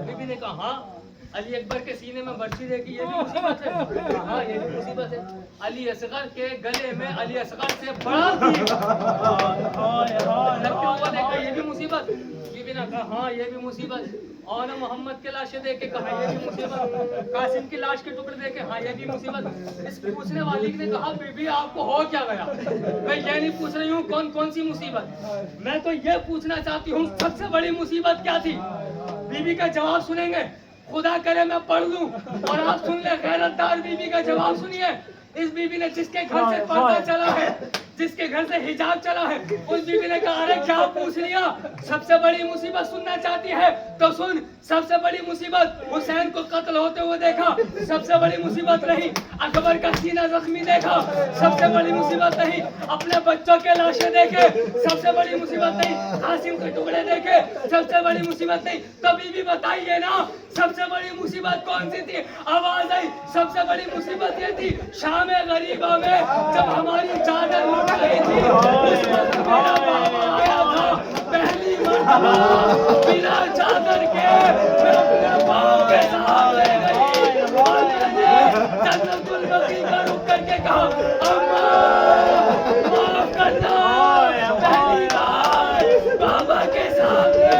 बीबी ने कहा हाँ। अली अकबर के सीने में बर्छी देखी ये भी मुसीबत है। हाँ ये भी मुसीबत है। अली असगर के गले में अली असगर से बड़ा लगता हुआ देखा ये भी मुसीबत। बीबी ने कहा हाँ ये भी मुसीबत। और मोहम्मद के लाशें देख के कहा ये भी मुसीबत। कासिम की लाश के टुकड़े देखे हाँ ये भी मुसीबत। इस पूछने वाली ने कहा बीबी आपको हो क्या गया। मैं ये नहीं पूछ रही हूँ कौन कौन सी मुसीबत, मैं तो ये पूछना चाहती हूँ सबसे बड़ी मुसीबत क्या थी। बीबी का जवाब सुनेंगे, खुदा करे मैं पढ़ लूं और आप सुन ले। गैरतदार बीबी का जवाब सुनिए। इस बीबी ने जिसके घर से पर्दा चला है, जिसके घर से हिजाब चला है, उस बीबी ने कहा अरे क्या पूछ लिया, सबसे बड़ी मुसीबत सुनना चाहती है तो सुन। सबसे बड़ी मुसीबत हुसैन को कत्ल होते हुए देखा, सबसे बड़ी मुसीबत नहीं। अकबर का सीना जख्मी देखा, सबसे बड़ी मुसीबत नहीं। अपने बच्चों के लाशें देखे, सबसे बड़ी मुसीबत नहीं। कासिम के टुकड़े देखे, सबसे बड़ी मुसीबत नहीं। तो बीबी बताइए ना सबसे बड़ी मुसीबत कौन सी थी। आवाज आई सबसे बड़ी मुसीबत ये थी शाम गरीबा में जब हमारी चादर लुट गई थी, उस वक्त मेरा बाबा आया था पहली मर्तबा बिना चादर के मैं अपने पाँव के साथ ले गई और मैंने जन्नतुल کہا اماں معاف کرنا، پہلی بار بابا کے سامنے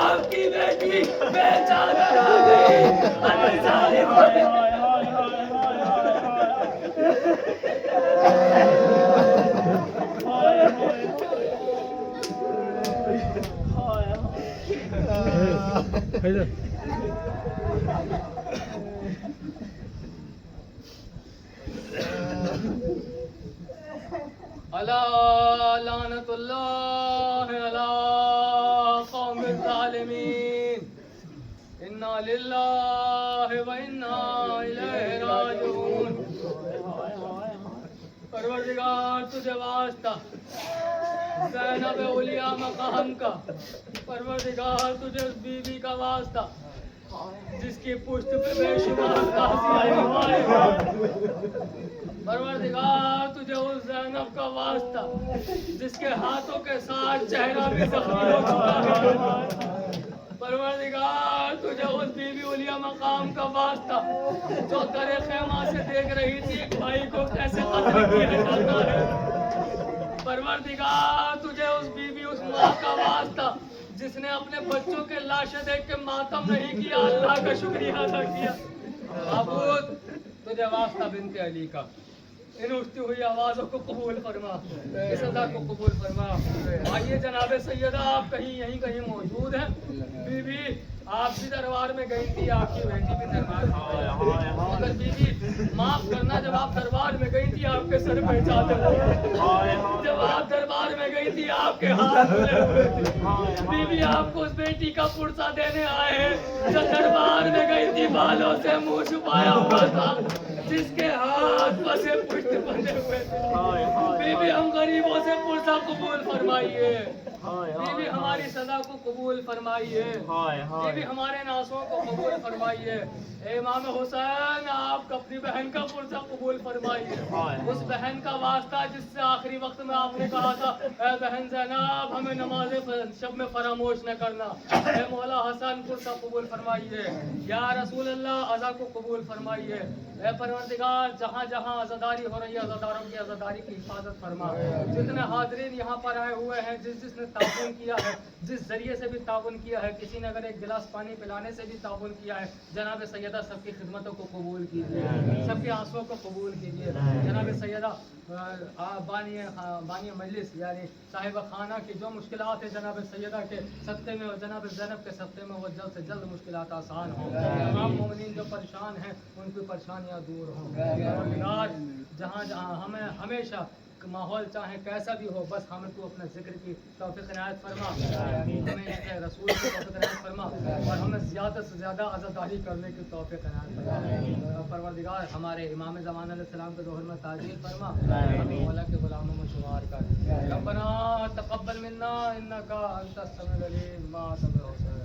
آپ کی بیٹی بے چادر آ گئی، اللہ ظالموں نے الا لعنت اللہ علی قوم الظالمین، انا للہ و انا الیہ راجعون۔ پروردگار تجھے واسطہ زینب اولیاء مقام کا، پروردگار تجھے اس بیوی کا واسطہ جس کی پشت پہ بے شمار تازیاں آئے، پروردگار تجھے اس زینب کا واسطہ جس کے ہاتھوں کے ساتھ چہرہ بھی زخمی ہو چکا ہے، پروردگار تجھے اس بیوی اولیاء مقام کا واسطہ جو در خیمہ سے دیکھ رہی تھی ایک بھائی کو کیسے قتل کیا جاتا ہے، پروردگار تجھے اس بیوی اس ماں کا واسطہ جس نے اپنے بچوں کے لاشیں دیکھ کے ماتم نہیں کیا، اللہ کا شکریہ ادا کیا، معبود تجھے واسطہ بنت علی کا ان اٹھتی ہوئی آوازوں کو قبول فرما، اس ادا کو قبول فرما۔ آئیے جناب سیدہ آپ کہیں یہیں کہیں موجود ہیں، بی بی آپ بھی دربار میں گئی تھی، آپ کی بیٹی بھی دربار میں گئی، مگر بی بی معاف کرنا جب آپ دربار میں گئی تھی آپ کے سر پہ چادر ہوئی، جب آپ دربار میں گئی تھی آپ کے ہاتھ کھلے ہوئے تھے، بی بی آپ کو اس بیٹی کا پرسہ دینے آئے ہیں جو دربار میں گئی تھی بالوں سے منہ چھپایا ہوا تھا، جس کے ہاتھ پسے پشت بندے ہوئے تھے، بی بی ہم غریبوں سے پرسہ قبول فرمائیے، بی بی ہماری سزا کو قبول فرمائیے، بی بی ہمارے ناسوں کو قبول فرمائیے، اے امام حسین آپ اپنی بہن کا پرسہ قبول فرمائیے، اس بہن کا واسطہ جس سے آخری وقت میں آپ نے کہا تھا اے بہن زینب ہمیں نماز شب میں فراموش نہ کرنا، اے مولا حسن پرسہ قبول فرمائیے، یا رسول اللہ عزا کو قبول فرمائیے، اے پروردگار جہاں جہاں عزاداری ہو رہی ہے عزاداروں کی عزاداری کی حفاظت فرما، جتنے حاضرین یہاں پر آئے ہوئے ہیں جس نے تعاون کیا ہے، جس ذریعے سے بھی تعاون کیا ہے، کسی نے اگر ایک گلاس پانی پلانے سے بھی تعاون کیا ہے، جناب سیدہ سب کی خدمتوں کو قبول کیجیے، سب کے آنسوؤں کو قبول کیجیے، جناب سیدہ بانی مجلس یعنی صاحب خانہ کی جو مشکلات ہیں جناب سیدہ کے صدقے میں اور جناب زینب کے صدقے میں وہ جلد سے جلد مشکلات آسان ہوں، تمام مومنین جو پریشان ہیں ان کی پریشانیاں دور ہوں، پروردگار جہاں جہاں ہمیں ہمیشہ ماحول چاہے کیسا بھی ہو بس ہمیں تو اپنے ذکر کی توفیق عنایت فرما، ہمیں اس کے رسول کی توفیق عنایت فرما اور ہمیں زیادہ سے زیادہ عزاداری کرنے کی توفیق عنایت فرما، پروردگار ہمارے امام زمان علیہ السلام کے ظہور میں تعجیل فرما، ہمیں مولا کے غلاموں میں شمار کر، ربنا تقبل منا انک انت السمیع العلیم، ما صبر حسین